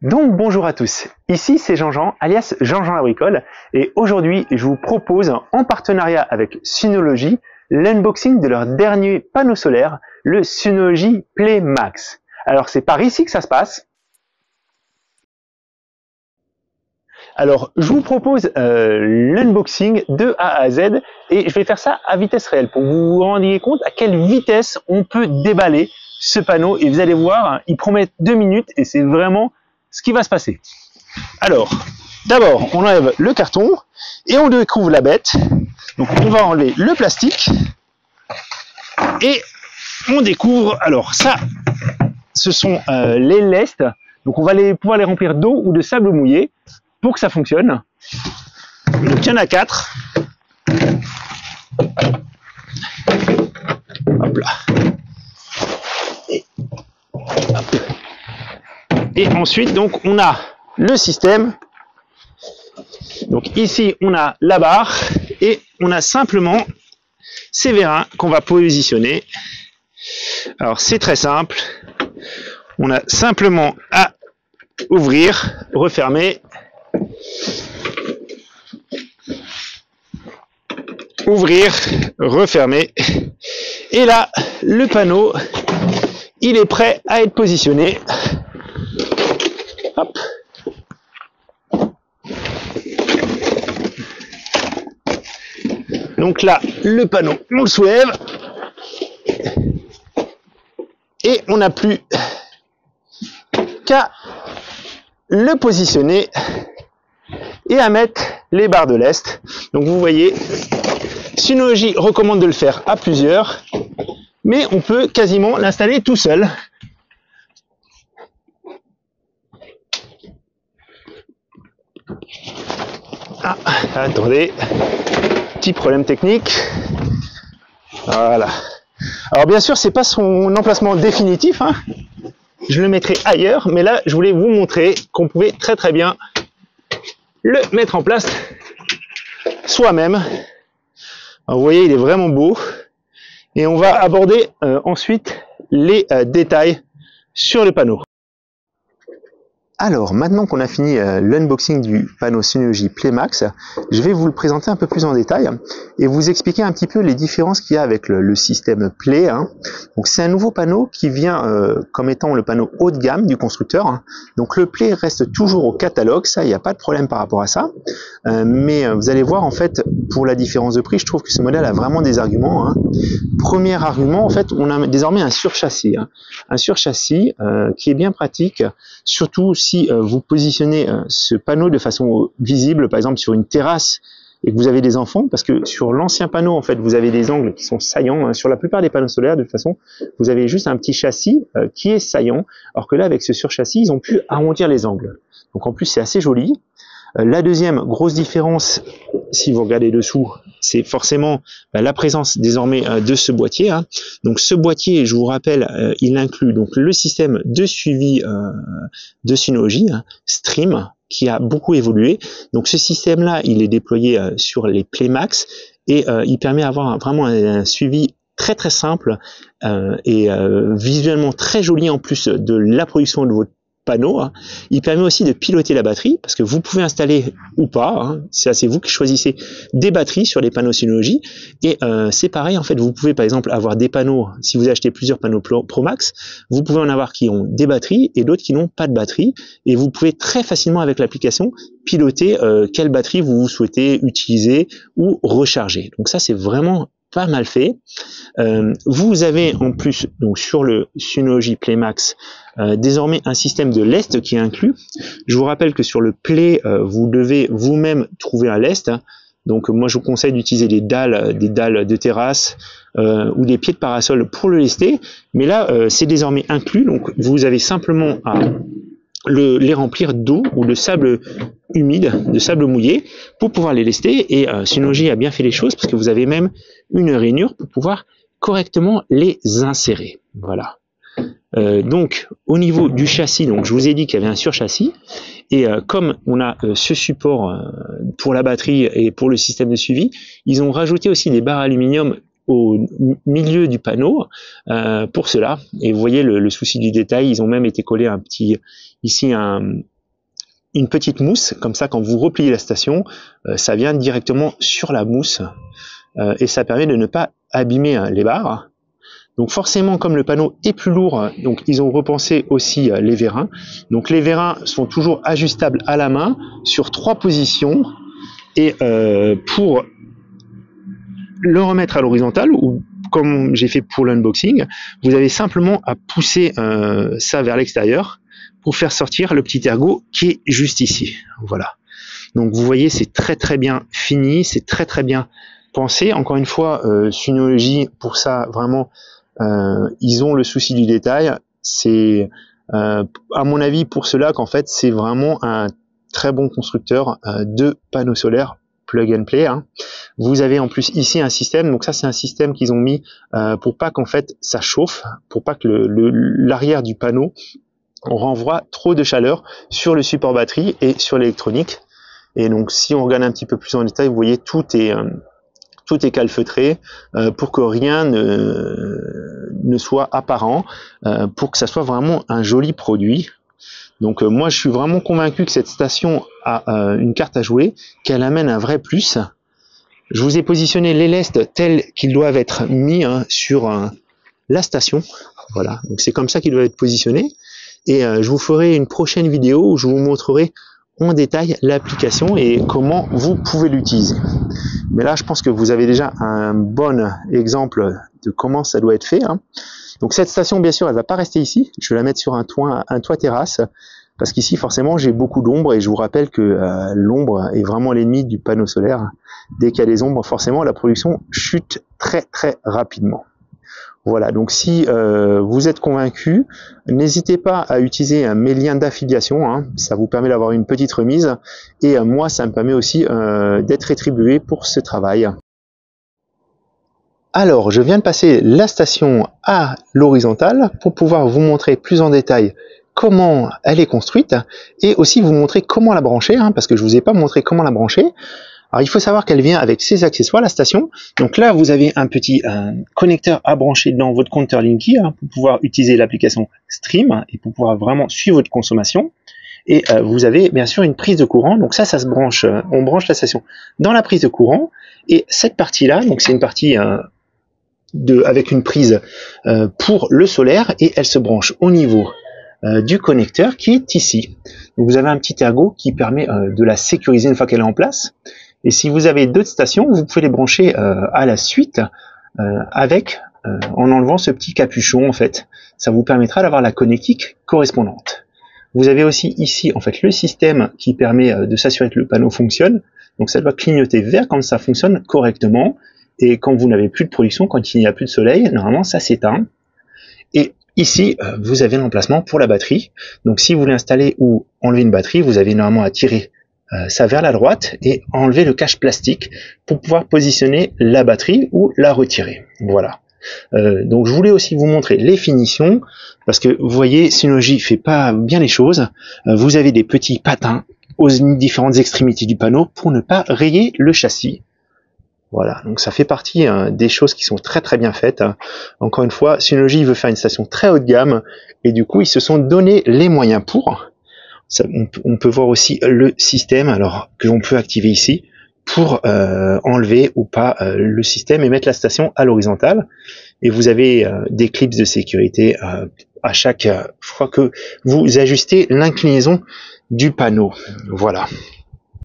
Donc bonjour à tous, ici c'est Jean-Jean alias Jean-Jean la Bricole et aujourd'hui je vous propose en partenariat avec Synology l'unboxing de leur dernier panneau solaire, le Synology Play Max. Alors c'est par ici que ça se passe. Alors je vous propose l'unboxing de A à Z et je vais faire ça à vitesse réelle pour que vous vous rendiez compte à quelle vitesse on peut déballer ce panneau et vous allez voir, il promet 2 minutes et c'est vraiment ce qui va se passer. Alors, d'abord, on enlève le carton et on découvre la bête. Donc, on va enlever le plastique et on découvre. Alors, ça, ce sont les lestes. Donc, on va pouvoir les remplir d'eau ou de sable mouillé pour que ça fonctionne. Donc, il y en a 4. Hop là. Et ensuite, donc, on a le système. Donc ici, on a la barre et on a simplement ces vérins qu'on va positionner. Alors, c'est très simple. On a simplement à ouvrir, refermer. Ouvrir, refermer. Et là, le panneau, il est prêt à être positionné. Hop. Donc là, le panneau, on le soulève et on n'a plus qu'à le positionner et à mettre les barres de lest. Donc vous voyez, Synology recommande de le faire à plusieurs, mais on peut quasiment l'installer tout seul. Ah, attendez, petit problème technique. Voilà. Alors bien sûr, c'est pas son emplacement définitif, hein. Je le mettrai ailleurs, mais là, je voulais vous montrer qu'on pouvait très bien le mettre en place soi-même. Alors, vous voyez, il est vraiment beau. Et on va aborder ensuite les détails sur le panneau. Alors, maintenant qu'on a fini l'unboxing du panneau Synology Play Max, je vais vous le présenter un peu plus en détail et vous expliquer un petit peu les différences qu'il y a avec le système Play. Hein. Donc, c'est un nouveau panneau qui vient comme étant le panneau haut de gamme du constructeur. Hein. Donc, le Play reste toujours au catalogue, ça, il n'y a pas de problème par rapport à ça. Mais vous allez voir, en fait, pour la différence de prix, je trouve que ce modèle a vraiment des arguments. Hein. Premier argument, en fait, on a désormais un surchâssis. Hein. Un surchâssis qui est bien pratique, surtout si vous positionnez ce panneau de façon visible, par exemple sur une terrasse et que vous avez des enfants, parce que sur l'ancien panneau, en fait, vous avez des angles qui sont saillants. Hein. Sur la plupart des panneaux solaires, de toute façon, vous avez juste un petit châssis qui est saillant, alors que là, avec ce surchâssis, ils ont pu arrondir les angles. Donc en plus, c'est assez joli. La deuxième grosse différence, si vous regardez dessous, c'est forcément la présence désormais de ce boîtier. Hein. Donc ce boîtier, je vous rappelle, il inclut donc le système de suivi de Synology, hein, Stream, qui a beaucoup évolué. Donc ce système-là, il est déployé sur les Play Max et il permet d'avoir vraiment un suivi très simple et visuellement très joli en plus de la production de votre panneau. Hein. Il permet aussi de piloter la batterie parce que vous pouvez installer ou pas, hein, c'est vous qui choisissez des batteries sur les panneaux Synology et c'est pareil, en fait, vous pouvez par exemple avoir des panneaux, si vous achetez plusieurs panneaux Pro Max, vous pouvez en avoir qui ont des batteries et d'autres qui n'ont pas de batterie et vous pouvez très facilement avec l'application piloter quelle batterie vous souhaitez utiliser ou recharger. Donc ça, c'est vraiment pas mal fait. Vous avez en plus donc sur le Synology Play Max désormais un système de lest qui est inclus. Je vous rappelle que sur le Play, vous devez vous-même trouver un lest. Hein. Donc moi je vous conseille d'utiliser des dalles de terrasse ou des pieds de parasol pour le lester. Mais là c'est désormais inclus. Donc vous avez simplement à les remplir d'eau ou de sable humide, de sable mouillé pour pouvoir les lester et Synology a bien fait les choses parce que vous avez même une rainure pour pouvoir correctement les insérer. Voilà. Donc au niveau du châssis, donc je vous ai dit qu'il y avait un surchâssis et comme on a ce support pour la batterie et pour le système de suivi, ils ont rajouté aussi des barres aluminium au milieu du panneau pour cela. Et vous voyez le souci du détail, ils ont même été collés un petit, ici une petite mousse, comme ça quand vous repliez la station, ça vient directement sur la mousse et ça permet de ne pas abîmer les barres. Donc forcément, comme le panneau est plus lourd, donc ils ont repensé aussi les vérins. Donc les vérins sont toujours ajustables à la main sur 3 positions. Et pour le remettre à l'horizontale, ou comme j'ai fait pour l'unboxing, vous avez simplement à pousser ça vers l'extérieur pour faire sortir le petit ergot qui est juste ici. Voilà. Donc vous voyez, c'est très bien fini, c'est très bien pensé. Encore une fois, Synology, pour ça, vraiment, ils ont le souci du détail. C'est, à mon avis, pour cela qu'en fait, c'est vraiment un très bon constructeur de panneaux solaires plug and play. Hein. Vous avez en plus ici un système, donc ça c'est un système qu'ils ont mis pour pas qu'en fait ça chauffe, pour pas que l'arrière du panneau on renvoie trop de chaleur sur le support batterie et sur l'électronique. Et donc si on regarde un petit peu plus en détail, vous voyez tout est calfeutré pour que rien ne soit apparent, pour que ça soit vraiment un joli produit. Donc moi je suis vraiment convaincu que cette station a une carte à jouer, qu'elle amène un vrai plus. Je vous ai positionné les lestes tels qu'ils doivent être mis sur la station. Voilà, donc c'est comme ça qu'ils doivent être positionnés. Et je vous ferai une prochaine vidéo où je vous montrerai en détail l'application et comment vous pouvez l'utiliser. Mais là, je pense que vous avez déjà un bon exemple de comment ça doit être fait. Hein. Donc cette station, bien sûr, elle ne va pas rester ici. Je vais la mettre sur un toit terrasse, parce qu'ici, forcément, j'ai beaucoup d'ombre et je vous rappelle que l'ombre est vraiment l'ennemi du panneau solaire. Dès qu'il y a des ombres, forcément, la production chute très rapidement. Voilà, donc si vous êtes convaincu, n'hésitez pas à utiliser mes liens d'affiliation, hein, ça vous permet d'avoir une petite remise, et moi ça me permet aussi d'être rétribué pour ce travail. Alors, je viens de passer la station à l'horizontale pour pouvoir vous montrer plus en détail comment elle est construite, et aussi vous montrer comment la brancher, hein, parce que je ne vous ai pas montré comment la brancher. Alors il faut savoir qu'elle vient avec ses accessoires, la station. Donc là, vous avez un petit connecteur à brancher dans votre compteur Linky pour pouvoir utiliser l'application Stream et pour pouvoir vraiment suivre votre consommation. Et vous avez bien sûr une prise de courant. Donc ça se branche, on branche la station dans la prise de courant. Et cette partie-là, donc c'est une partie avec une prise pour le solaire et elle se branche au niveau du connecteur qui est ici. Donc vous avez un petit ergot qui permet de la sécuriser une fois qu'elle est en place. Et si vous avez d'autres stations, vous pouvez les brancher à la suite en enlevant ce petit capuchon en fait. Ça vous permettra d'avoir la connectique correspondante. Vous avez aussi ici en fait le système qui permet de s'assurer que le panneau fonctionne. Donc ça doit clignoter vert quand ça fonctionne correctement. Et quand vous n'avez plus de production, quand il n'y a plus de soleil, normalement ça s'éteint. Et ici, vous avez l'emplacement pour la batterie. Donc si vous voulez installer ou enlever une batterie, vous avez normalement à tirer ça vers la droite et enlever le cache plastique pour pouvoir positionner la batterie ou la retirer. Voilà. Donc je voulais aussi vous montrer les finitions parce que vous voyez, Synology fait pas bien les choses. Vous avez des petits patins aux différentes extrémités du panneau pour ne pas rayer le châssis. Voilà, donc ça fait partie des choses qui sont très bien faites. Encore une fois, Synology veut faire une station très haut de gamme et du coup ils se sont donné les moyens pour. Ça, on peut voir aussi le système alors que l'on peut activer ici pour enlever ou pas le système et mettre la station à l'horizontale. Et vous avez des clips de sécurité à chaque fois que vous ajustez l'inclinaison du panneau. Voilà.